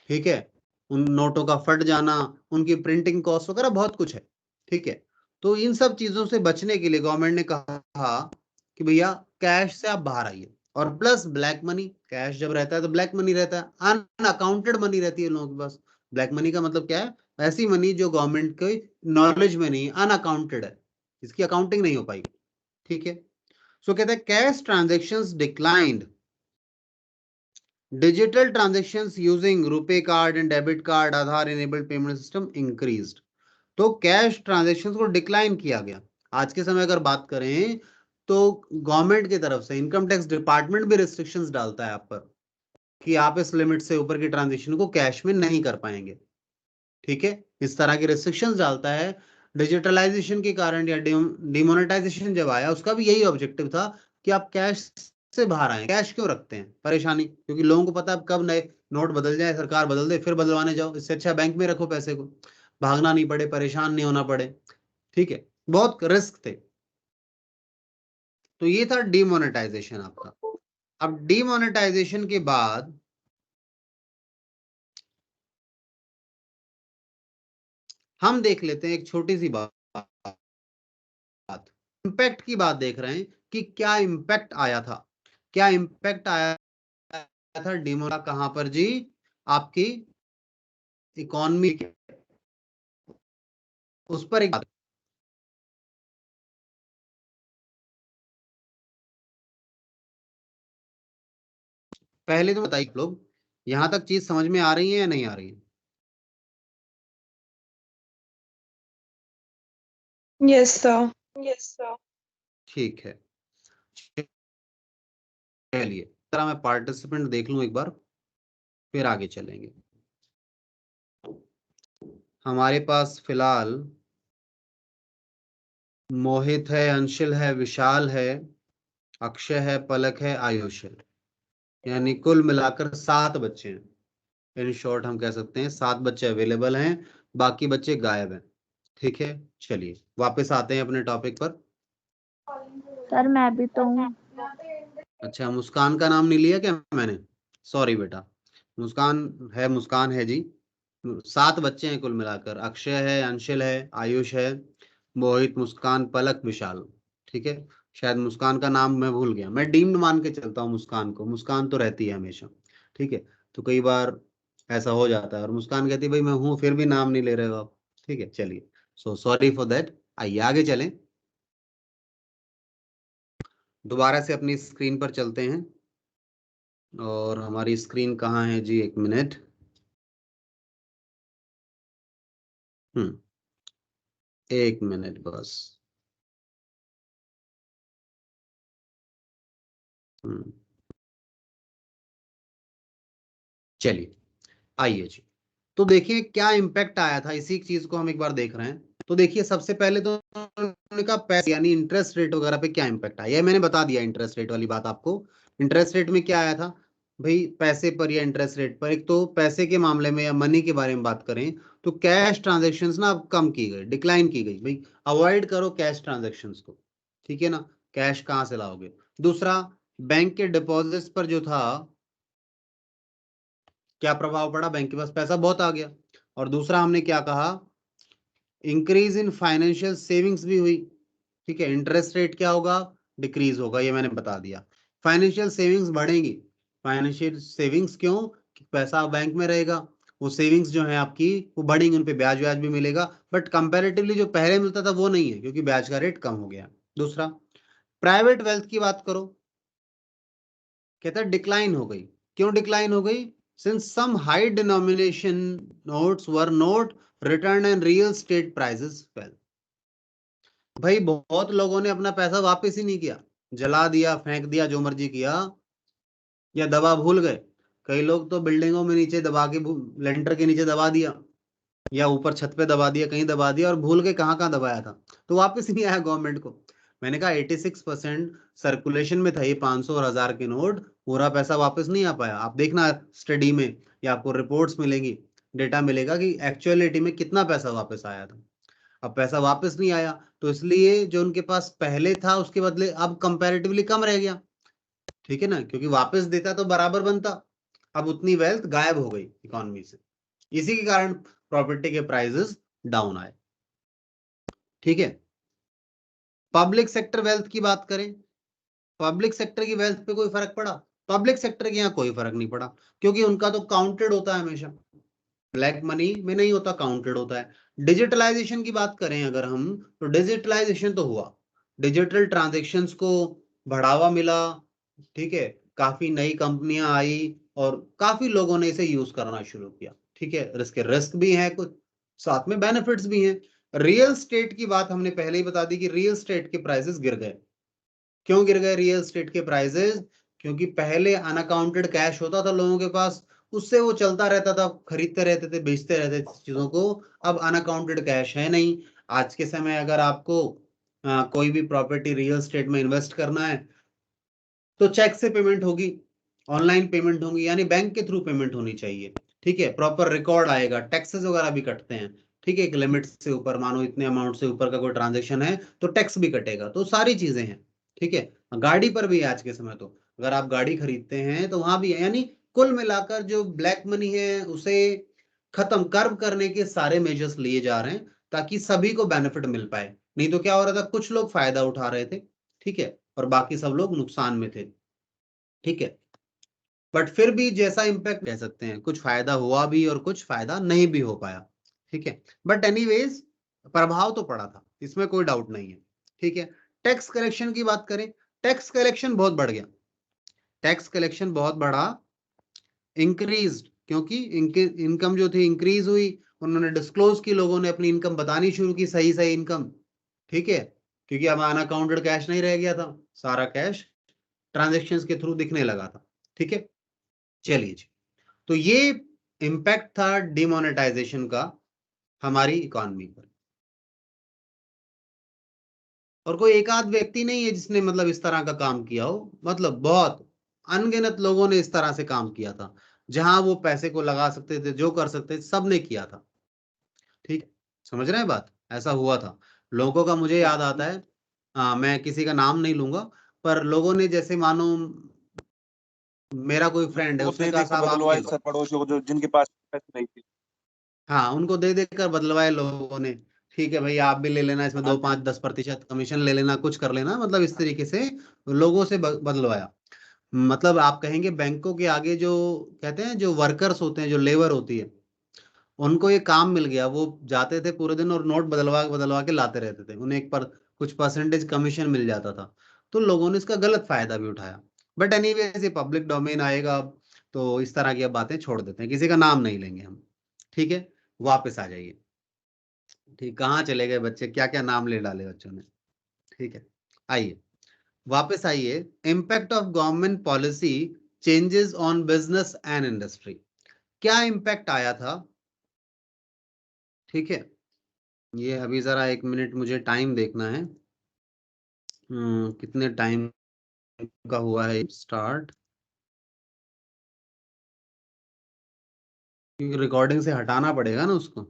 Speaker 1: ठीक है, उन नोटों का फट जाना, उनकी प्रिंटिंग कॉस्ट वगैरह बहुत कुछ है, ठीक है। तो इन सब चीजों से बचने के लिए गवर्नमेंट ने कहा कि भैया कैश से आप बाहर आइए, और प्लस ब्लैक मनी, कैश जब रहता है तो ब्लैक मनी रहता है, अनअकाउंटेड मनी रहती है लोगों के पास। ब्लैक मनी का मतलब क्या है? ऐसी मनी जो गवर्नमेंट के नॉलेज में नहीं, अनअकाउंटेड है, इसकी अकाउंटिंग नहीं हो पाई, ठीक है। सो कहते हैं cash transactions declined, digital transactions using RuPay card and debit card, Aadhaar enabled payment system increased. तो कैश ट्रांजेक्शन्स को डिक्लाइन किया गया। आज के समय अगर बात करें तो गवर्नमेंट की तरफ से इनकम टैक्स डिपार्टमेंट भी रिस्ट्रिक्शंस डालता है आप पर, कि आप इस लिमिट से ऊपर की ट्रांजेक्शन को कैश में नहीं कर पाएंगे, ठीक है, इस तरह की रिस्ट्रिक्शंस डालता है। डिजिटलाइजेशन के कारण या डिमोनेटाइजेशन जब आया, उसका भी यही ऑब्जेक्टिव था कि आप कैश से बाहर आए। कैश क्यों रखते हैं? परेशानी, क्योंकि लोगों को पता है कब नए नोट बदल जाए, सरकार बदल दे, फिर बदलवाने जाओ, इससे अच्छा बैंक में रखो पैसे को, भागना नहीं पड़े, परेशान नहीं होना पड़े, ठीक है, बहुत रिस्क थे। तो ये था डिमोनेटाइजेशन आपका। अब डिमोनेटाइजेशन के बाद हम देख लेते हैं एक छोटी सी बात, इम्पैक्ट की बात देख रहे हैं कि क्या इम्पैक्ट आया था, क्या इम्पैक्ट आया था डिमोना कहां पर जी? आपकी इकोनॉमी, उस पर एक पहले तो बताइए लोग, यहां तक चीज समझ में आ रही है या नहीं आ रही है?
Speaker 3: Yes sir.
Speaker 1: ठीक है, चलिए तरह मैं पार्टिसिपेंट देख लूं एक बार, फिर आगे चलेंगे। हमारे पास फिलहाल मोहित है, अंशिल है, विशाल है, अक्षय है, पलक है, आयुष है, यानी कुल मिलाकर 7 बच्चे हैं। इन शॉर्ट हम कह सकते हैं 7 बच्चे अवेलेबल हैं, बाकी बच्चे गायब हैं, ठीक है। चलिए वापस आते हैं अपने टॉपिक पर।
Speaker 4: सर मैं भी तो हूँ।
Speaker 1: अच्छा, मुस्कान का नाम नहीं लिया क्या मैंने? सॉरी बेटा, मुस्कान है जी। 7 बच्चे हैं कुल मिलाकर, अक्षय है, अंशिल है, आयुष है, मोहित, मुस्कान, पलक, विशाल, ठीक है। शायद मुस्कान का नाम मैं भूल गया, मैं डीम्ड मान के चलता हूँ मुस्कान को, मुस्कान तो रहती है हमेशा, ठीक है। तो कई बार ऐसा हो जाता है, और मुस्कान कहती है भाई मैं हूँ, फिर भी नाम नहीं ले रहे हो आप, ठीक है। चलिए, सो सॉरी फॉर दैट। आइए आगे चलें, दोबारा से अपनी स्क्रीन पर चलते हैं। और हमारी स्क्रीन कहाँ है जी? 1 मिनट। हम्म 1 मिनट बस। चलिए आइए जी, तो देखिए क्या इम्पैक्ट आया था, इसी चीज को हम एक बार देख रहे हैं। तो देखिए सबसे पहले तो उन्होंने कहा पैसे यानी इंटरेस्ट रेट वगैरह पे क्या इम्पैक्ट आया, ये मैंने बता दिया इंटरेस्ट रेट वाली बात आपको। इंटरेस्ट रेट में क्या आया था भाई, पैसे पर या इंटरेस्ट रेट पर, एक तो पैसे के मामले में या मनी के बारे में बात करें तो कैश ट्रांजेक्शन्स ना अब कम की गई, डिक्लाइन की गई भाई, अवॉइड करो कैश ट्रांजेक्शन्स को, ठीक है ना, कैश कहाँ से लाओगे। दूसरा, बैंक के डिपॉजिट्स पर जो था क्या प्रभाव पड़ा, बैंक के पास पैसा बहुत आ गया। और दूसरा हमने क्या कहा, इंक्रीज इन फाइनेंशियल सेविंग्स भी हुई, ठीक है। इंटरेस्ट रेट क्या होगा, डिक्रीज होगा, ये मैंने बता दिया। फाइनेंशियल सेविंग्स बढ़ेंगी, फाइनेंशियल सेविंग्स क्यों, कि पैसा बैंक में रहेगा, वो सेविंग्स जो है आपकी वो बढ़ेंगी, उन पे ब्याज ब्याज भी मिलेगा, बट कंपैरेटिवली जो पहले मिलता था वो नहीं है, क्योंकि ब्याज का रेट कम हो गया। दूसरा, प्राइवेट वेल्थ की बात करो, कहता है डिक्लाइन हो गई, क्यों डिक्लाइन हो गई, since some high denomination notes were not returned and real estate prices fell। भाई बहुत लोगों ने अपना पैसा वापस ही नहीं किया, जला दिया, फेंक दिया, जो मर्जी किया, या दबा भूल गए। कई लोग तो बिल्डिंगों में नीचे दबा के, लेंटर के नीचे दबा दिया, या ऊपर छत पे दबा दिया, कहीं दबा दिया, और भूल के कहाँ कहाँ दबाया था, तो वापस नहीं आया गवर्नमेंट को। मैंने कहा 86% सर्कुलेशन में था ये 500 और 1000 के नोट, पूरा पैसा वापस नहीं आ पाया। आप देखना स्टडी में, या आपको रिपोर्ट्स मिलेंगी, डेटा मिलेगा कि एक्चुअलिटी में कितना पैसा वापस आया था। अब पैसा वापस नहीं आया, तो इसलिए जो उनके पास पहले था उसके बदले अब कंपैरेटिवली कम रह गया, ठीक है ना, क्योंकि वापस देता तो बराबर बनता, अब उतनी वेल्थ गायब हो गई इकोनॉमी से, इसी के कारण प्रॉपर्टी के प्राइसेस डाउन आए, ठीक है। पब्लिक सेक्टर वेल्थ की बात करें, पब्लिक सेक्टर की वेल्थ पे कोई फर्क पड़ा, पब्लिक सेक्टर के यहाँ कोई फर्क नहीं पड़ा, क्योंकि उनका तो काउंटेड होता है हमेशा, ब्लैक मनी में नहीं होता, काउंटेड होता है। डिजिटलाइजेशन की बात करें अगर हम, तो डिजिटलाइजेशन तो हुआ, डिजिटल ट्रांजेक्शन्स को बढ़ावा मिला, ठीक है, काफी नई कंपनियां आई और काफी लोगों ने इसे यूज करना शुरू किया, ठीक है। इसके रिस्क भी हैं कुछ, साथ में बेनिफिट्स भी हैं। रियल स्टेट की बात हमने पहले ही बता दी कि रियल स्टेट के प्राइसेस गिर गए, क्यों गिर गए रियल स्टेट के प्राइसेस, क्योंकि पहले अनअकाउंटेड कैश होता था लोगों के पास, उससे वो चलता रहता था, खरीदते रहते थे, बेचते रहते थे चीजों को। अब अनअकाउंटेड कैश है नहीं। आज के समय अगर आपको कोई भी प्रॉपर्टी रियल स्टेट में इन्वेस्ट करना है तो चेक से पेमेंट होगी, ऑनलाइन पेमेंट होगी, यानी बैंक के थ्रू पेमेंट होनी चाहिए, ठीक है। प्रॉपर रिकॉर्ड आएगा, टैक्सेस वगैरह भी कटते हैं, ठीक है, एक लिमिट से ऊपर, मानो इतने अमाउंट से ऊपर का कोई ट्रांजेक्शन है तो टैक्स भी कटेगा, तो सारी चीजें हैं, ठीक है। गाड़ी पर भी है आज के समय, तो अगर आप गाड़ी खरीदते हैं तो वहां भी है, यानी कुल मिलाकर जो ब्लैक मनी है उसे खत्म कर्व करने के सारे मेजर्स लिए जा रहे हैं, ताकि सभी को बेनिफिट मिल पाए। नहीं तो क्या हो रहा था, कुछ लोग फायदा उठा रहे थे, ठीक है, और बाकी सब लोग नुकसान में थे, ठीक है। बट फिर भी जैसा इम्पैक्ट कह सकते हैं, कुछ फायदा हुआ भी और कुछ फायदा नहीं भी हो पाया, ठीक है। बट एनीवेज प्रभाव तो पड़ा था, इसमें कोई डाउट नहीं है, ठीक है। टैक्स कलेक्शन की बात करें, टैक्स कलेक्शन बहुत बढ़ गया, टैक्स कलेक्शन बहुत बढ़ा, इंक्रीज, क्योंकि इनकम जो थी इंक्रीज हुई, उन्होंने डिस्क्लोज की, लोगों ने अपनी इनकम बतानी शुरू की, सही सही इनकम, ठीक है, क्योंकि अब अनअकाउंटेड कैश नहीं रह गया था, सारा कैश ट्रांजेक्शन्स के थ्रू दिखने लगा था, ठीक है। चलिए जी, तो ये इम्पैक्ट था डिमोनेटाइजेशन का हमारी इकोनॉमी पर। और कोई एक आध व्यक्ति नहीं है जिसने मतलब इस तरह का काम किया हो, मतलब बहुत अनगिनत लोगों ने इस तरह से काम किया था, जहां वो पैसे को लगा सकते थे, जो कर सकते थे, सबने किया था, ठीक, समझ रहे हैं बात, ऐसा हुआ था। लोगों का मुझे याद आता है, मैं किसी का नाम नहीं लूंगा, पर लोगों ने जैसे मानो, मेरा कोई फ्रेंड है,
Speaker 3: वो
Speaker 1: उसने
Speaker 3: दे
Speaker 1: कहा
Speaker 3: दे के
Speaker 1: साहब आप ले
Speaker 3: बदलवाए
Speaker 1: लो,
Speaker 3: सर पड़ोसियों को, जो जिनके पास पैसे नहीं थे।
Speaker 1: हाँ उनको दे देकर बदलवाए लोगों ने, ठीक है भाई आप भी ले लेना, इसमें
Speaker 3: हाँ
Speaker 1: दो
Speaker 3: जी।
Speaker 1: 5-10% कमीशन ले लेना, कुछ कर लेना, मतलब इस तरीके से लोगों से बदलवाया। मतलब आप कहेंगे बैंकों के आगे जो कहते हैं, जो वर्कर्स होते हैं, जो लेबर होती है, उनको ये काम मिल गया, वो जाते थे पूरे दिन और नोट बदलवा बदलवा के लाते रहते थे, उन्हें एक पर कुछ परसेंटेज कमीशन मिल जाता था, तो लोगों ने इसका गलत फायदा भी उठाया। बट एनीवेज ये पब्लिक डोमेन आएगा अब, तो इस तरह की अब बातें छोड़ देते हैं, किसी का नाम नहीं लेंगे हम, ठीक है। वापस आ जाइए, ठीक, कहाँ चले गए बच्चे, क्या क्या नाम ले डाले बच्चों ने, ठीक है, आइए। वापस आइए, impact of government policy changes on business and industry. क्या इम्पैक्ट आया था? ठीक है, ये अभी जरा 1 मिनट मुझे टाइम देखना है। कितने टाइम का हुआ है स्टार्ट, क्योंकि रिकॉर्डिंग से हटाना पड़ेगा ना उसको।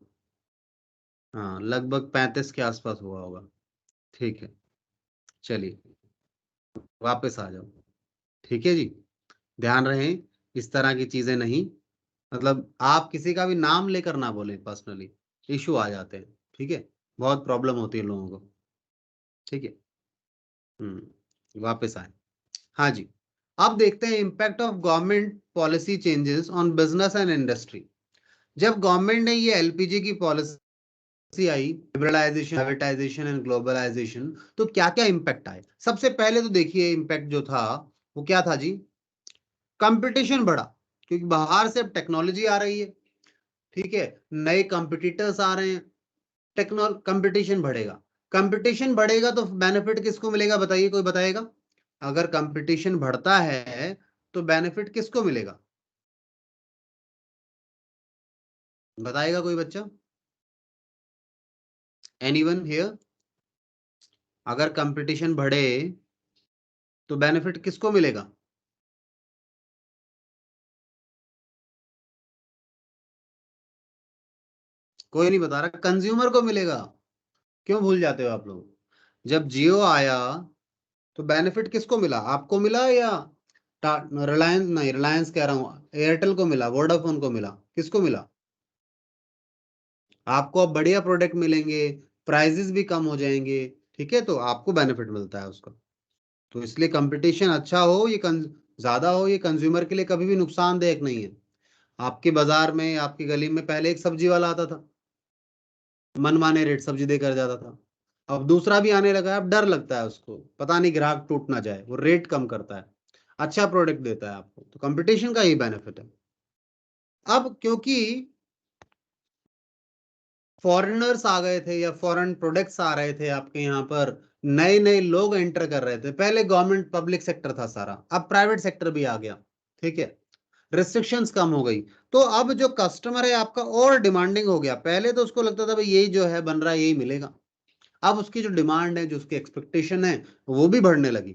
Speaker 1: हाँ, लगभग 35 के आसपास हुआ होगा। ठीक है, चलिए वापस आ जाओ। ठीक है जी, ध्यान रहे इस तरह की चीजें नहीं, मतलब आप किसी का भी नाम लेकर ना बोले, पर्सनली इशू आ जाते हैं। ठीक है, बहुत प्रॉब्लम होती है लोगों को। ठीक है, वापस आए। हाँ जी, अब देखते हैं impact of government policy changes on business and industry. जब गवर्नमेंट ने ये एलपीजी की पॉलिसी आई, लिबरलाइजेशन, प्राइवेटाइजेशन एंड ग्लोबलाइजेशन, तो क्या क्या इम्पैक्ट आए? सबसे पहले तो देखिए इम्पैक्ट जो था वो क्या था जी? कंपटीशन बढ़ा, क्योंकि बाहर से अब टेक्नोलॉजी आ रही है। ठीक है, नए कंपटीटर्स आ रहे हैं, कंपटीशन बढ़ेगा। कंपटीशन बढ़ेगा तो बेनिफिट किसको मिलेगा बताइए, कोई बताएगा? अगर कंपटीशन बढ़ता है तो बेनिफिट किसको मिलेगा? बताएगा कोई बच्चा? Anyone here? अगर कंपटीशन बढ़े तो बेनिफिट किसको मिलेगा? कोई नहीं बता रहा, कंज्यूमर को मिलेगा। क्यों भूल जाते हो आप लोग? जब जियो आया तो बेनिफिट किसको मिला? आपको मिला या रिलायंस, नहीं रिलायंस कह रहा हूं, एयरटेल को मिला, वोडाफोन को मिला, किसको मिला? आपको अब बढ़िया प्रोडक्ट मिलेंगे, प्राइजेस भी कम हो जाएंगे। ठीक है, तो आपको बेनिफिट मिलता है उसका। तो इसलिए कंपटीशन अच्छा हो, ज्यादा हो, ये कंज्यूमर के लिए कभी भी नुकसानदायक नहीं है। आपके बाजार में, आपकी गली में पहले एक सब्जी वाला आता था, मनमाने रेट सब्जी देकर जाता था। अब दूसरा भी आने लगा है, अब डर लगता है उसको, पता नहीं ग्राहक टूट ना जाए, वो रेट कम करता है, अच्छा प्रोडक्ट देता है आपको। तो कंपटीशन का ही बेनिफिट है। अब क्योंकि फॉरेनर्स आ गए थे या फॉरेन प्रोडक्ट्स आ रहे थे आपके यहाँ पर, नए नए लोग एंटर कर रहे थे। पहले गवर्नमेंट पब्लिक सेक्टर था सारा, अब प्राइवेट सेक्टर भी आ गया। ठीक है, रिस्ट्रिक्शंस कम हो गई, तो अब जो कस्टमर है आपका और डिमांडिंग हो गया। पहले तो उसको लगता था भाई यही जो है बन रहा है यही मिलेगा, अब उसकी जो डिमांड है, जो उसकी एक्सपेक्टेशन है, वो भी बढ़ने लगी।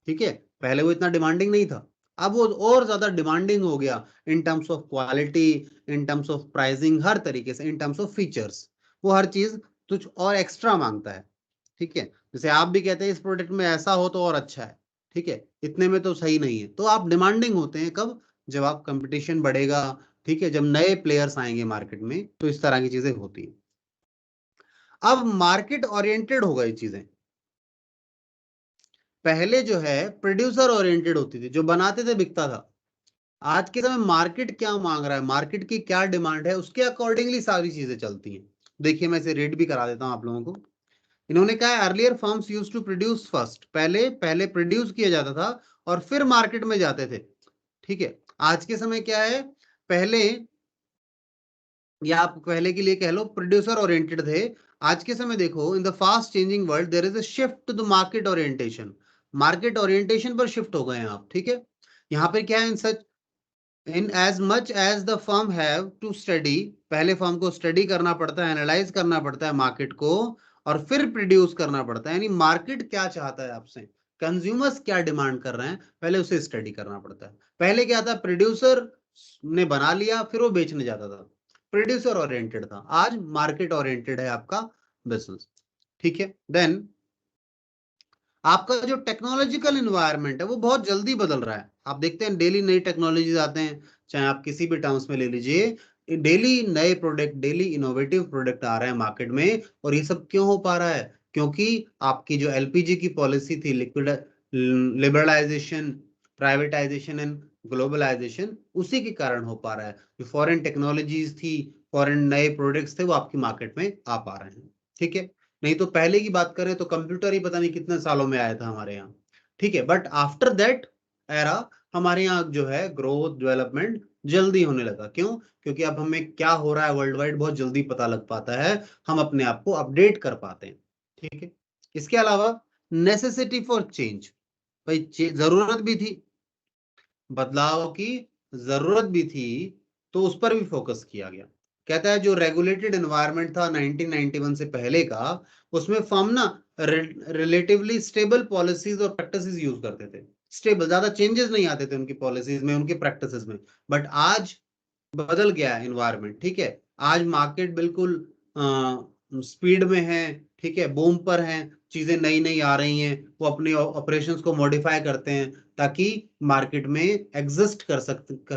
Speaker 1: ठीक है, पहले वो इतना डिमांडिंग नहीं था, अब वो और ज्यादा डिमांडिंग हो गया, in terms of quality, in terms of pricing, हर तरीके से, इन टर्म्स ऑफ फीचर्स, वो हर चीज कुछ और एक्स्ट्रा मांगता है। ठीक है, जैसे आप भी कहते हैं इस प्रोडक्ट में ऐसा हो तो और अच्छा है, ठीक है, इतने में तो सही नहीं है, तो आप डिमांडिंग होते हैं कब? जब आप कंपटीशन बढ़ेगा। ठीक है, जब नए प्लेयर्स आएंगे मार्केट में, तो इस तरह की चीजें होती है। अब मार्केट ओरिएंटेड हो गई चीजें। पहले जो है प्रोड्यूसर ओरिएंटेड होती थी, जो बनाते थे बिकता था। आज के समय मार्केट क्या मांग रहा है, मार्केट की क्या डिमांड है, उसके अकॉर्डिंगली सारी चीजें चलती हैं। देखिए मैं इसे रेट भी करा देता हूं आप लोगों को। इन्होंने कहा है earlier firms used to produce first, पहले पहले प्रोड्यूस किया जाता था और फिर मार्केट में जाते थे। ठीक है, आज के समय क्या है, पहले, या आप पहले के लिए कह लो प्रोड्यूसर ओरिएंटेड थे। आज के समय देखो, in the fast changing world there is a shift to the market orientation. Market orientation पर शिफ्ट हो गए हैं आप। ठीक है, यहाँ पर क्या है, in such, in as much as the firm have to study, पहले फर्म को स्टडी करना पड़ता है, एनालाइज करना पड़ता है मार्केट को, और फिर प्रोड्यूस करना पड़ता है। यानी मार्केट क्या चाहता है आपसे, कंज्यूमर्स क्या डिमांड कर रहे हैं, पहले उसे स्टडी करना पड़ता है। पहले क्या था, प्रोड्यूसर ने बना लिया फिर वो बेचने जाता था, प्रोड्यूसर ओरिएंटेड था। आज मार्केट ओरिएंटेड है आपका बिजनेस। ठीक है, देन आपका जो टेक्नोलॉजिकल इन्वायरमेंट है वो बहुत जल्दी बदल रहा है। आप देखते हैं डेली नई टेक्नोलॉजीज आते हैं, चाहे आप किसी भी टर्म्स में ले लीजिए, डेली नए प्रोडक्ट, डेली इनोवेटिव प्रोडक्ट आ रहे हैं मार्केट में। और ये सब क्यों हो पा रहा है? क्योंकि आपकी जो एलपीजी की पॉलिसी थी, liquid liberalization, privatization and globalization, उसी के कारण हो पा रहा है। जो फॉरेन टेक्नोलॉजीज थी, फॉरेन नए प्रोडक्ट्स थे, वो आपकी मार्केट में आ पा रहे हैं। ठीक है, नहीं तो पहले की बात करें तो कंप्यूटर ही पता नहीं कितने सालों में आया था हमारे यहाँ। ठीक है, बट आफ्टर दैट एरा हमारे यहाँ जो है ग्रोथ, डेवलपमेंट जल्दी होने लगा। क्यों? क्योंकि अब हमें क्या हो रहा है वर्ल्ड वाइड बहुत जल्दी पता लग पाता है, हम अपने आप को अपडेट कर पाते हैं। ठीक है, इसके अलावा नेसेसिटी फॉर चेंज, भाई जरूरत भी थी, बदलाव की जरूरत भी थी, तो उस पर भी फोकस किया गया। कहता है जो रेगुलेटेड एनवायरनमेंट था 1991 से पहले का, उसमें फर्म ना रिलेटिवली स्टेबल पॉलिसीज और प्रैक्टिसेस यूज करते थे। स्टेबल, ज्यादा चेंजेस नहीं आते थे उनकी पॉलिसीज में, उनकी प्रैक्टिसेस में। बट आज बदल गया है एनवायरनमेंट, ठीक है। आज मार्केट बिल्कुल स्पीड में है, ठीक है, बूम पर है, चीजें नई नई आ रही हैं, वो अपने ऑपरेशंस को मॉडिफाई करते हैं ताकि मार्केट में एग्जिस्ट कर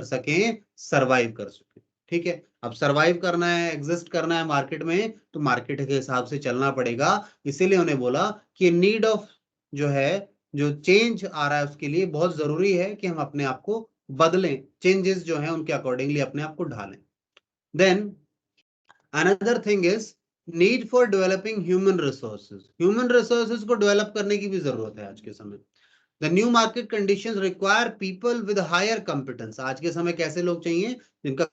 Speaker 1: सकें, सरवाइव कर सकें, ठीक है। अब सरवाइव करना है, एग्जिस्ट करना है मार्केट में, तो मार्केट के हिसाब से चलना पड़ेगा। इसीलिए उन्हें बोला कि नीड ऑफ जो है, जो चेंज आ रहा है उसके लिए बहुत जरूरी है कि हम अपने आप को बदलें, चेंजेस जो है उनके अकॉर्डिंगली अपने आप को ढालें। Then another thing is need for developing human resources. Human resources को डेवलप करने की भी जरूरत है आज के समय। The new market conditions require people with higher competence. आज के समय कैसे लोग चाहिए, जिनका